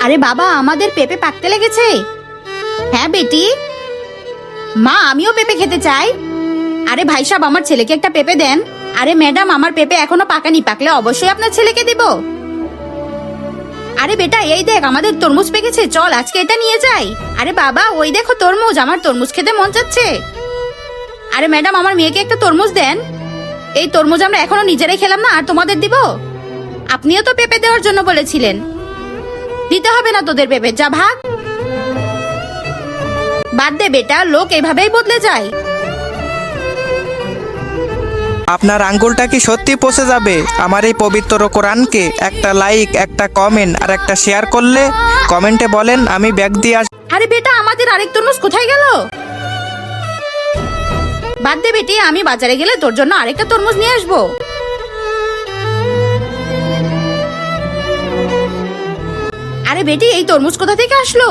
আরে বাবা, আমাদের পেঁপে পাকতে লেগেছে। হ্যাঁ বেটি। মা, আমিও পেঁপে খেতে চাই। আরে ভাই সাহেব, আমার ছেলেকে একটা পেঁপে দেন। আরে ম্যাডাম, আমার পেঁপে এখনো পাকানি, পাকলে অবশ্যই আপনার ছেলেকে দিব। আরে বেটা, এই দেখ আমাদের তরমুজ পেকেছে, চল আজকে এটা নিয়ে যাই। আরে বাবা, ওই দেখো তরমুজ, আমার তরমুজ খেতে মন চাচ্ছে। আরে ম্যাডাম, আমার মেয়েকে একটা তরমুজ দেন। এই তরমুজ আমরা এখনো নিজেরাই খেলাম না, আর তোমাদের দিব? আপনিও তো পেঁপে দেওয়ার জন্য বলেছিলেন। দিতে হবে না তোদের পেঁপে, যা ভাগ। বাদ দে বেটা, লোক এইভাবেই বদলে যায়। আপনার আঙ্গুলটা কি সত্যি পচে যাবে আমার এই পবিত্র কোরআনকে? একটা লাইক, একটা কমেন্ট আর একটা শেয়ার করলে কমেন্টে বলেন আমি ব্যাগ দিয়ে আস। আরে বেটা, আমাদের আরেক তরমুজ কোথায় গেল? বাদ দে বেটি, আমি বাজারে গেলে তোর জন্য আরেকটা তরমুজ নিয়ে আসবো। আরে বেটি, এই তরমুজ কোথা থেকে আসলো?